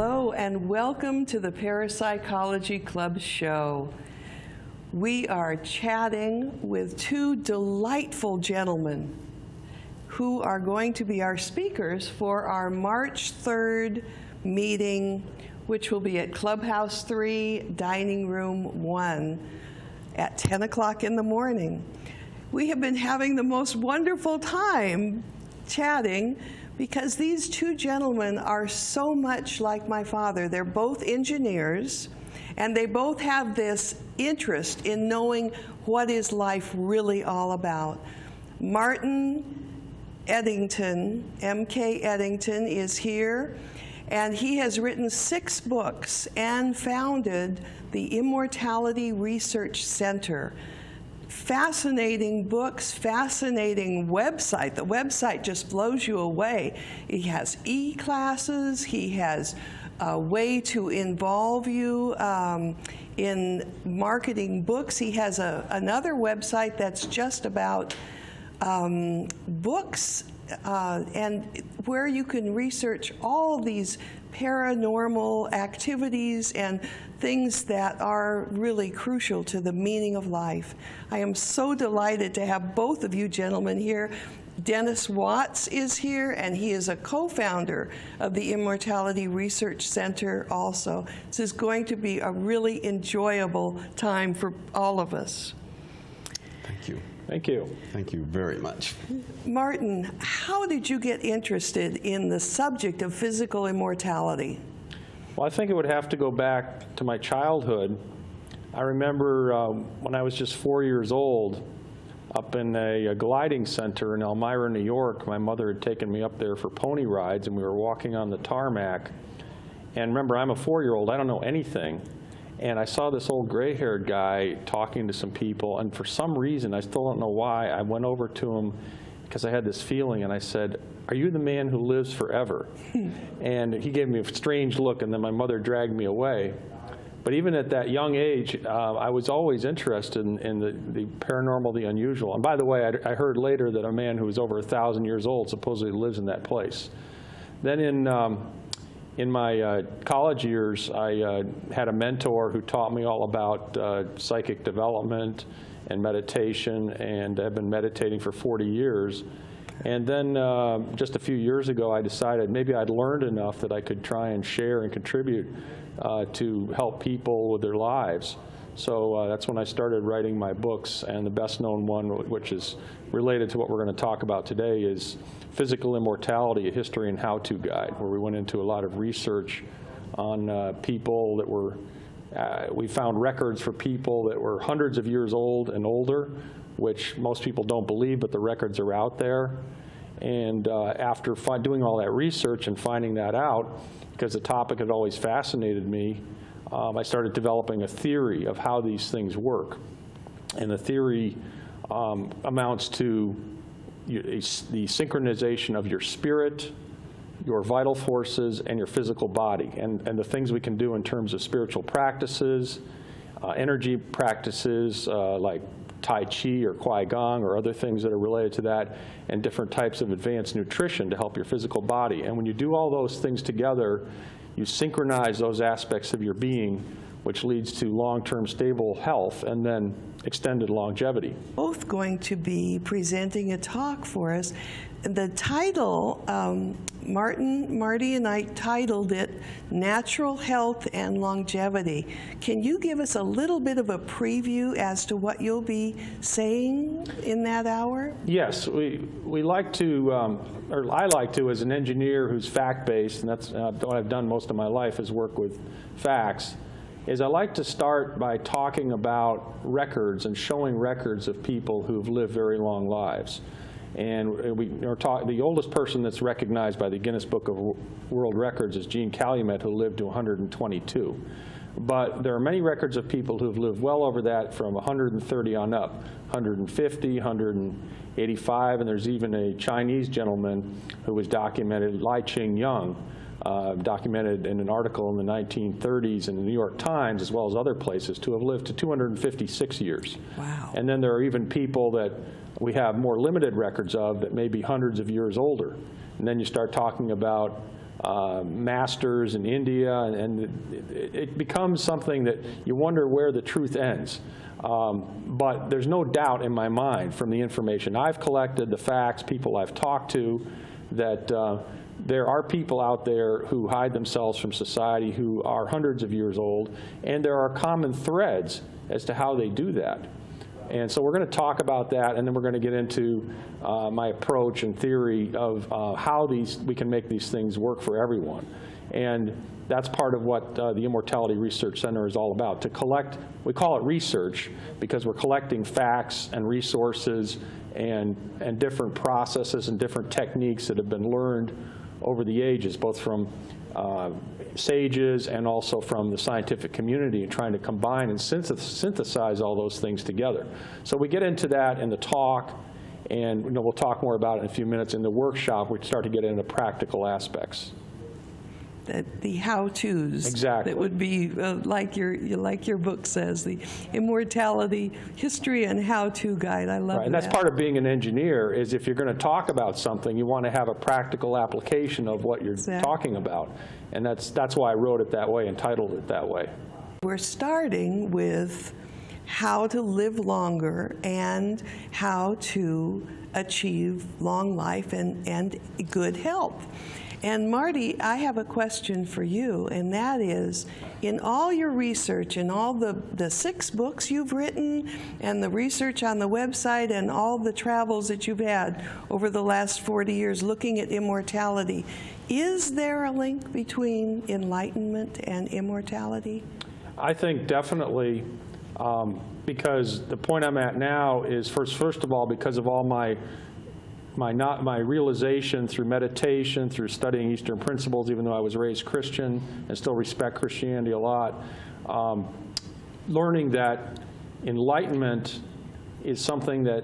Hello and welcome to the Parapsychology Club show. We are chatting with two delightful gentlemen who are going to be our speakers for our March 3rd meeting, which will be at Clubhouse 3, Dining Room 1 at 10 o'clock in the morning. We have been having the most wonderful time chatting because these two gentlemen are so much like my father. They're both engineers, and they both have this interest in knowing what is life really all about. Martin Ettington, M.K. Ettington, is here, and he has written 6 books and founded the Immortality Research Center. Fascinating books, fascinating website. The website just blows you away. He has e-classes. He has a way to involve you in marketing books. He has another website that's just about books and where you can research all these paranormal activities and things that are really crucial to the meaning of life. I am so delighted to have both of you gentlemen here. Dennis Watts is here, and he is a co-founder of the Immortality Research Center also. This is going to be a really enjoyable time for all of us. Thank you. Thank you. Thank you very much. Martin, how did you get interested in the subject of physical immortality? Well, I think it would have to go back to my childhood. I remember when I was just 4 years old, up in a gliding center in Elmira, New York. My mother had taken me up there for pony rides, and we were walking on the tarmac. And remember, I'm a 4-year-old. I don't know anything. And I saw this old gray-haired guy talking to some people, and for some reason, I still don't know why, I went over to him because I had this feeling, and I said, "Are you the man who lives forever?" And he gave me a strange look, and then my mother dragged me away. But even at that young age, I was always interested in the paranormal, the unusual. And by the way, I heard later that a man who was over 1,000 years old supposedly lives in that place. Then in my college years, I had a mentor who taught me all about psychic development and meditation, and I've been meditating for 40 years. And then just a few years ago, I decided maybe I'd learned enough that I could try and share and contribute to help people with their lives. So that's when I started writing my books, and the best-known one, which is related to what we're going to talk about today, is Physical Immortality, A History and How-To Guide, where we went into a lot of research on people that were, we found records for people that were hundreds of years old and older, which most people don't believe, but the records are out there. And after doing all that research and finding that out, because the topic had always fascinated me, I started developing a theory of how these things work. And the theory amounts to the synchronization of your spirit, your vital forces, and your physical body, and the things we can do in terms of spiritual practices, energy practices like Tai Chi or Qigong or other things that are related to that, and different types of advanced nutrition to help your physical body. And when you do all those things together, you synchronize those aspects of your being, which leads to long-term stable health and then extended longevity. Both going to be presenting a talk for us. The title, Marty and I titled it Natural Health and Longevity. Can you give us a little bit of a preview as to what you'll be saying in that hour? Yes, we like to, or I like to, as an engineer who's fact-based, and that's what I've done most of my life is work with facts, is I like to start by talking about records and showing records of people who've lived very long lives. And the oldest person that's recognized by the Guinness Book of World Records is Gene Calumet, who lived to 122. But there are many records of people who've lived well over that, from 130 on up, 150, 185, and there's even a Chinese gentleman who was documented, Lai Ching-Yang, documented in an article in the 1930s in the New York Times, as well as other places, to have lived to 256 years. Wow. And then there are even people that we have more limited records of that may be hundreds of years older. And then you start talking about masters in India, and it becomes something that you wonder where the truth ends. But there's no doubt in my mind from the information I've collected, the facts, people I've talked to, that there are people out there who hide themselves from society who are hundreds of years old, and there are common threads as to how they do that. And so we're going to talk about that, and then we're going to get into my approach and theory of how we can make these things work for everyone. And that's part of what the Immortality Research Center is all about, to collect, we call it research because we're collecting facts and resources and different processes and different techniques that have been learned over the ages, both from sages and also from the scientific community, and trying to combine and synthesize all those things together. So we get into that in the talk, and we'll talk more about it in a few minutes. In the workshop, we start to get into practical aspects. The how-tos. Exactly. That would be like your book says, the Immortality History and How-To Guide. I love that. And that's part of being an engineer, is if you're going to talk about something, you want to have a practical application of what you're talking about. And that's why I wrote it that way and titled it that way. We're starting with how to live longer and how to achieve long life and good health. And Marty, I have a question for you, and that is, in all your research and all the 6 books you've written and the research on the website and all the travels that you've had over the last 40 years looking at immortality, is there a link between enlightenment and immortality? I think definitely, because the point I'm at now is, first of all, because of all my realization through meditation, through studying Eastern principles, even though I was raised Christian and still respect Christianity a lot, learning that enlightenment is something that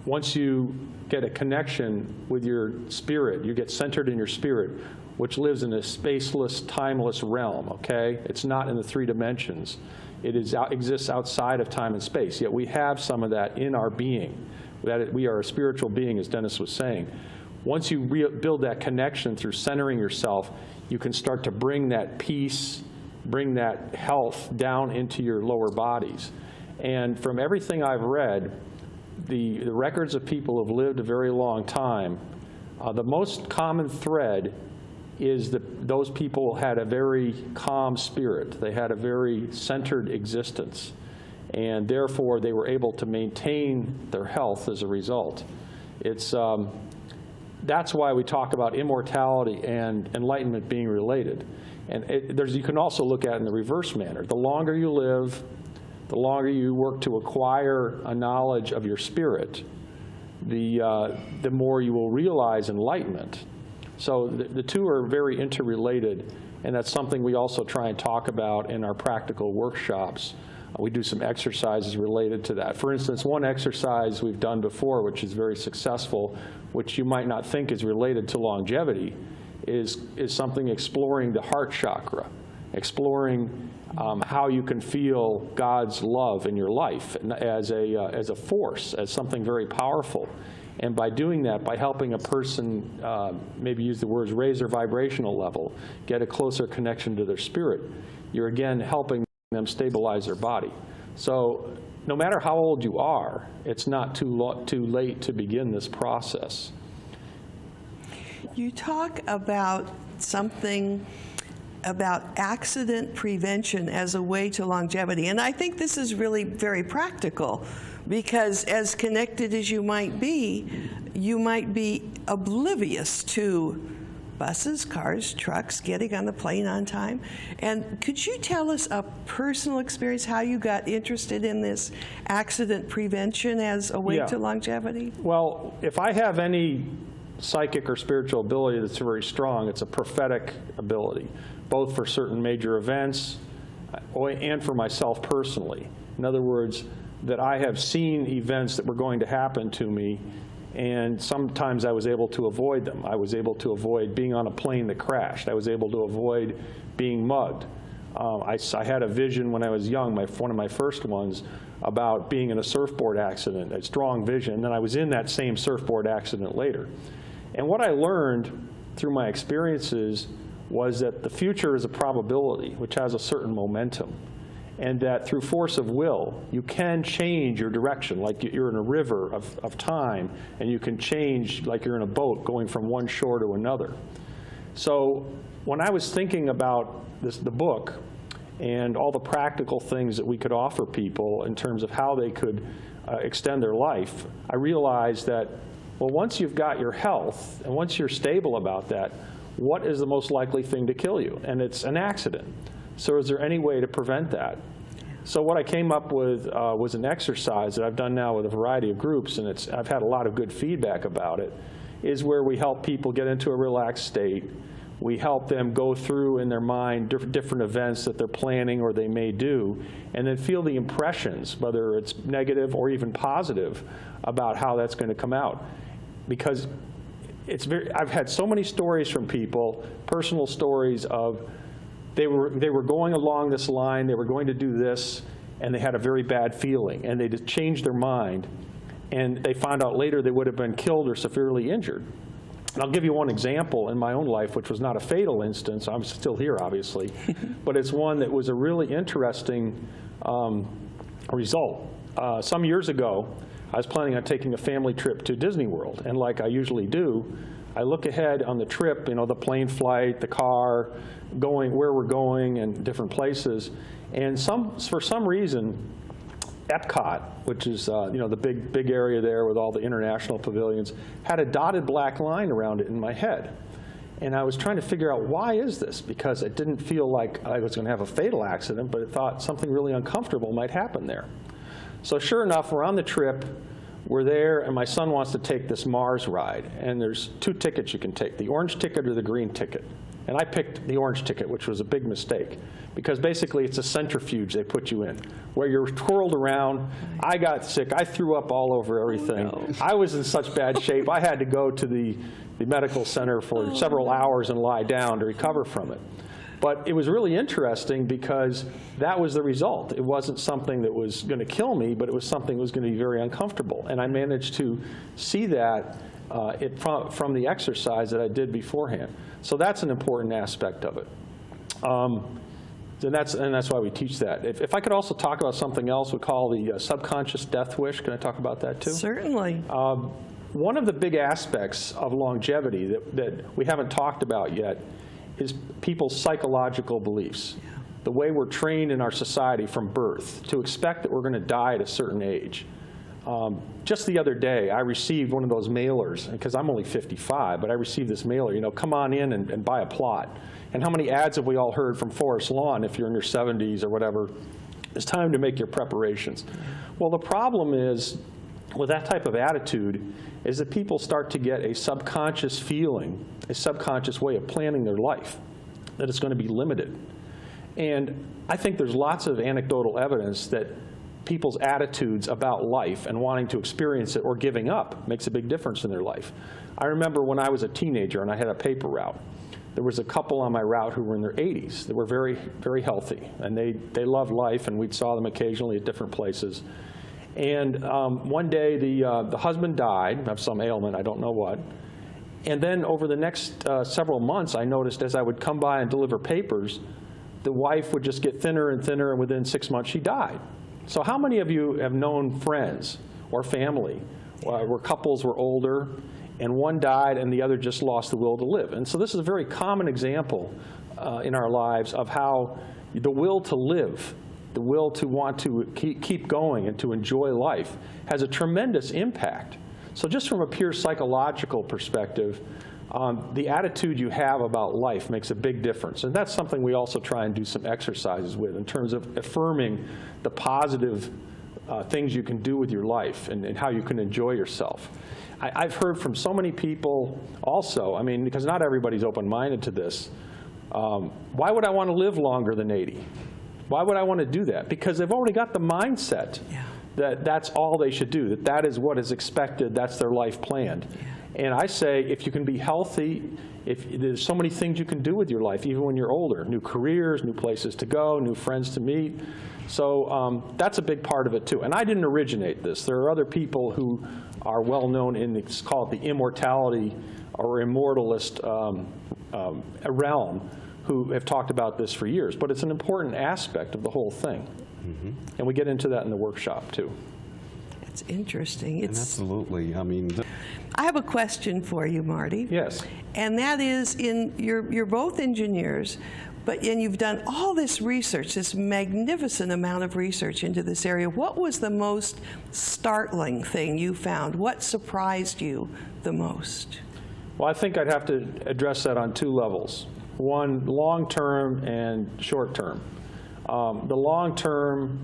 once you get a connection with your spirit, you get centered in your spirit, which lives in a spaceless, timeless realm, okay? It's not in the 3 dimensions. It exists outside of time and space, yet we have some of that in our being. That we are a spiritual being, as Dennis was saying. Once you build that connection through centering yourself, you can start to bring that peace, bring that health down into your lower bodies. And from everything I've read, the records of people who have lived a very long time, the most common thread is that those people had a very calm spirit. They had a very centered existence. And therefore, they were able to maintain their health as a result. That's why we talk about immortality and enlightenment being related. And you can also look at it in the reverse manner. The longer you live, the longer you work to acquire a knowledge of your spirit, the more you will realize enlightenment. So the two are very interrelated, and that's something we also try and talk about in our practical workshops. We do some exercises related to that. For instance, one exercise we've done before, which is very successful, which you might not think is related to longevity, is something exploring the heart chakra, exploring how you can feel God's love in your life as a force, as something very powerful. And by doing that, by helping a person, maybe use the words, raise their vibrational level, get a closer connection to their spirit, you're again helping them stabilize their body. So no matter how old you are, it's not too late to begin this process. You talk about something about accident prevention as a way to longevity, and I think this is really very practical, because as connected as you might be oblivious to buses, cars, trucks, getting on the plane on time. And could you tell us a personal experience, how you got interested in this accident prevention as a way to longevity? Well, if I have any psychic or spiritual ability that's very strong, it's a prophetic ability, both for certain major events and for myself personally. In other words, that I have seen events that were going to happen to me, and sometimes I was able to avoid them. I was able to avoid being on a plane that crashed. I was able to avoid being mugged. I had a vision when I was young, one of my first ones, about being in a surfboard accident, a strong vision, and then I was in that same surfboard accident later. And what I learned through my experiences was that the future is a probability, which has a certain momentum, and that through force of will, you can change your direction, like you're in a river of time, and you can change like you're in a boat going from one shore to another. So when I was thinking about the book and all the practical things that we could offer people in terms of how they could extend their life, I realized that, well, once you've got your health, and once you're stable about that, what is the most likely thing to kill you? And it's an accident. So is there any way to prevent that? So what I came up with was an exercise that I've done now with a variety of groups, and I've had a lot of good feedback about it, is where we help people get into a relaxed state. We help them go through in their mind different events that they're planning or they may do, and then feel the impressions, whether it's negative or even positive, about how that's going to come out. Because I've had so many stories from people, personal stories of they were going along this line, they were going to do this, and they had a very bad feeling, and they just changed their mind, and they found out later they would have been killed or severely injured. And I'll give you one example in my own life, which was not a fatal instance. I'm still here, obviously, but it's one that was a really interesting result. Some years ago, I was planning on taking a family trip to Disney World, and like I usually do, I look ahead on the trip, the plane flight, the car, where we're going, and different places. And for some reason, Epcot, which is the big area there with all the international pavilions, had a dotted black line around it in my head. And I was trying to figure out, why is this? Because it didn't feel like I was going to have a fatal accident, but it thought something really uncomfortable might happen there. So sure enough, we're on the trip. We're there, and my son wants to take this Mars ride. And there's 2 tickets you can take, the orange ticket or the green ticket. And I picked the orange ticket, which was a big mistake, because basically it's a centrifuge they put you in, where you're twirled around. I got sick. I threw up all over everything. Oh, no. I was in such bad shape. I had to go to the medical center for several hours and lie down to recover from it. But it was really interesting because that was the result. It wasn't something that was going to kill me, but it was something that was going to be very uncomfortable. And I managed to see that from the exercise that I did beforehand. So that's an important aspect of it. And that's why we teach that. If I could also talk about something else we call the subconscious death wish. Can I talk about that too? Certainly. One of the big aspects of longevity that we haven't talked about yet is people's psychological beliefs. Yeah. The way we're trained in our society from birth to expect that we're going to die at a certain age. Just the other day, I received one of those mailers, because I'm only 55, but I received this mailer, come on in and buy a plot. And how many ads have we all heard from Forest Lawn if you're in your 70s or whatever? It's time to make your preparations. Well, the problem is, with that type of attitude, is that people start to get a subconscious feeling, a subconscious way of planning their life, that it's going to be limited. And I think there's lots of anecdotal evidence that people's attitudes about life and wanting to experience it or giving up makes a big difference in their life. I remember when I was a teenager and I had a paper route, there was a couple on my route who were in their 80s that were very, very healthy, and they loved life, and we saw them occasionally at different places. And one day, the husband died of some ailment, I don't know what. And then over the next several months, I noticed as I would come by and deliver papers, the wife would just get thinner and thinner, and within 6 months, she died. So how many of you have known friends or family where couples were older, and one died and the other just lost the will to live? And so this is a very common example in our lives of how the will to live, the will to want to keep going and to enjoy life, has a tremendous impact. So just from a pure psychological perspective, the attitude you have about life makes a big difference. And that's something we also try and do some exercises with in terms of affirming the positive things you can do with your life and how you can enjoy yourself. I've heard from so many people also, because not everybody's open-minded to this, why would I want to live longer than 80? Why would I want to do that? Because they've already got the mindset that that's all they should do, that is what is expected, that's their life planned. And I say, if you can be healthy, there's so many things you can do with your life, even when you're older. New careers, new places to go, new friends to meet. So that's a big part of it, too. And I didn't originate this. There are other people who are well known it's called the immortality or immortalist realm who have talked about this for years. But it's an important aspect of the whole thing. Mm-hmm. And we get into that in the workshop, too. It's interesting. And absolutely. I mean, I have a question for you, Marty. Yes. And that is, you're both engineers, and you've done all this research, this magnificent amount of research into this area. What was the most startling thing you found? What surprised you the most? Well, I think I'd have to address that on two levels. One, long-term and short-term. The long-term,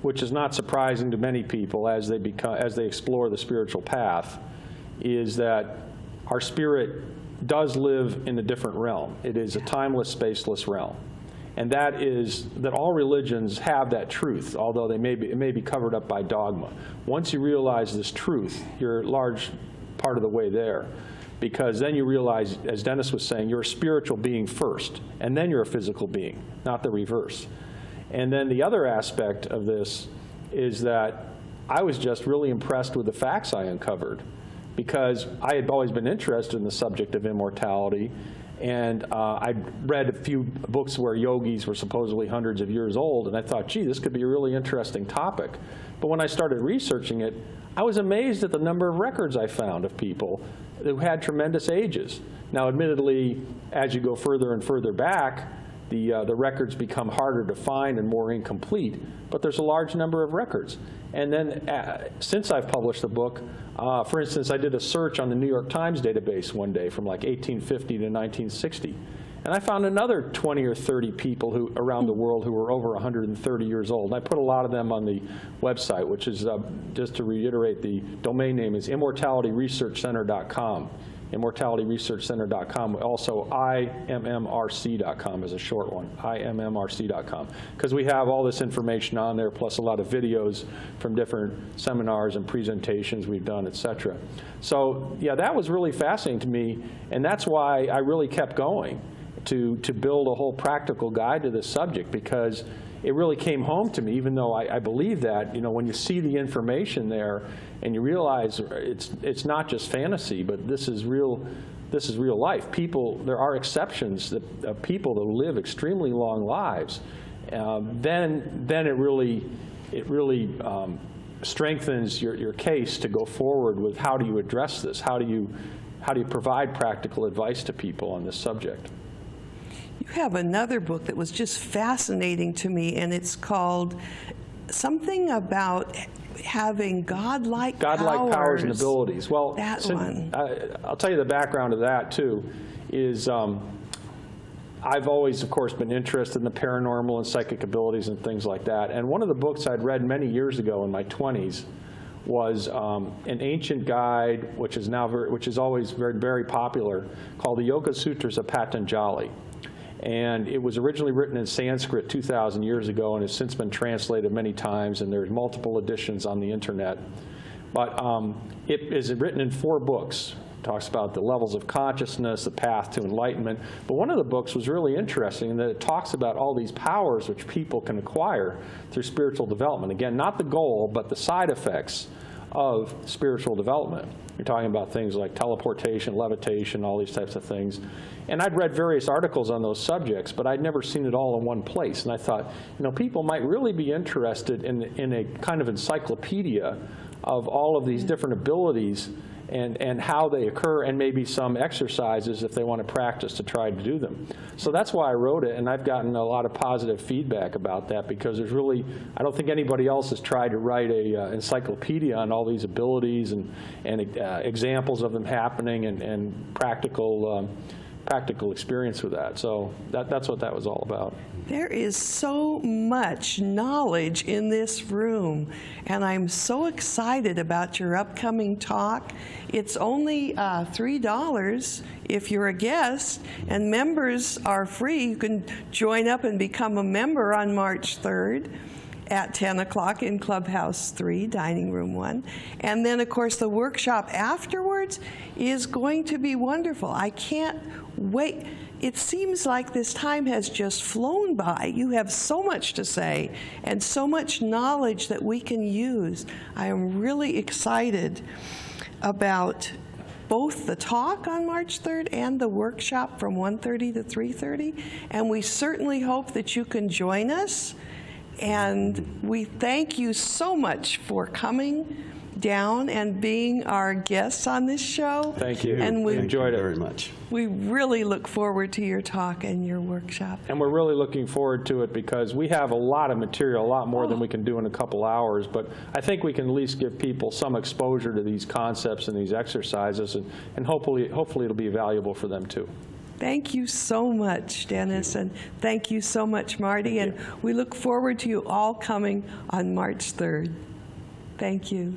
which is not surprising to many people as they explore the spiritual path, is that our spirit does live in a different realm. It is a timeless, spaceless realm. And that is that all religions have that truth, although it may be covered up by dogma. Once you realize this truth, you're a large part of the way there. Because then you realize, as Dennis was saying, you're a spiritual being first, and then you're a physical being, not the reverse. And then the other aspect of this is that I was just really impressed with the facts I uncovered, because I had always been interested in the subject of immortality, and I'd read a few books where yogis were supposedly hundreds of years old, and I thought, gee, this could be a really interesting topic. But when I started researching it, I was amazed at the number of records I found of people who had tremendous ages. Now, admittedly, as you go further and further back, the records become harder to find and more incomplete, but there's a large number of records. And then since I've published the book, for instance, I did a search on the New York Times database one day from like 1850 to 1960. And I found another 20 or 30 people around the world who were over 130 years old. And I put a lot of them on the website, which is, just to reiterate, the domain name is immortalityresearchcenter.com. immortalityresearchcenter.com. Also, immrc.com is a short one, immrc.com. Because we have all this information on there, plus a lot of videos from different seminars and presentations we've done, et cetera. So, yeah, that was really fascinating to me, and that's why I really kept going to build a whole practical guide to this subject, because it really came home to me, even though I believe that, when you see the information there and you realize it's not just fantasy, but this is real life. There are exceptions of people that live extremely long lives. Then it really strengthens your case to go forward with how do you address this? How do you provide practical advice to people on this subject? You have another book that was just fascinating to me, and it's called something about having godlike powers and abilities. Well, I'll tell you the background of that, too, is I've always, of course, been interested in the paranormal and psychic abilities and things like that. And one of the books I'd read many years ago in my 20s was an ancient guide, which is always very, very popular, called the Yoga Sutras of Patanjali. And it was originally written in Sanskrit 2,000 years ago and has since been translated many times, and there's multiple editions on the internet. But it is written in 4 books. It talks about the levels of consciousness, the path to enlightenment. But one of the books was really interesting in that it talks about all these powers which people can acquire through spiritual development. Again, not the goal, but the side effects of spiritual development. You're talking about things like teleportation, levitation, all these types of things. And I'd read various articles on those subjects, but I'd never seen it all in one place. And I thought, people might really be interested in a kind of encyclopedia of all of these different abilities and how they occur, and maybe some exercises if they want to practice to try to do them. So that's why I wrote it, and I've gotten a lot of positive feedback about that, because there's really, I don't think anybody else has tried to write a encyclopedia on all these abilities and examples of them happening and practical experience with that. So that's what that was all about. There is so much knowledge in this room, and I'm so excited about your upcoming talk. It's only $3 if you're a guest, and members are free. You can join up and become a member on March 3rd. At 10 o'clock in Clubhouse 3, Dining Room 1. And then, of course, the workshop afterwards is going to be wonderful. I can't wait. It seems like this time has just flown by. You have so much to say and so much knowledge that we can use. I am really excited about both the talk on March 3rd and the workshop from 1:30 to 3:30, and we certainly hope that you can join us. And we thank you so much for coming down and being our guests on this show. Thank you. And we enjoyed it very much. We really look forward to your talk and your workshop. And we're really looking forward to it because we have a lot of material, a lot more than we can do in a couple hours. But I think we can at least give people some exposure to these concepts and these exercises, and hopefully it'll be valuable for them too. Thank you so much, Dennis, and thank you so much, Marty. And we look forward to you all coming on March 3rd. Thank you.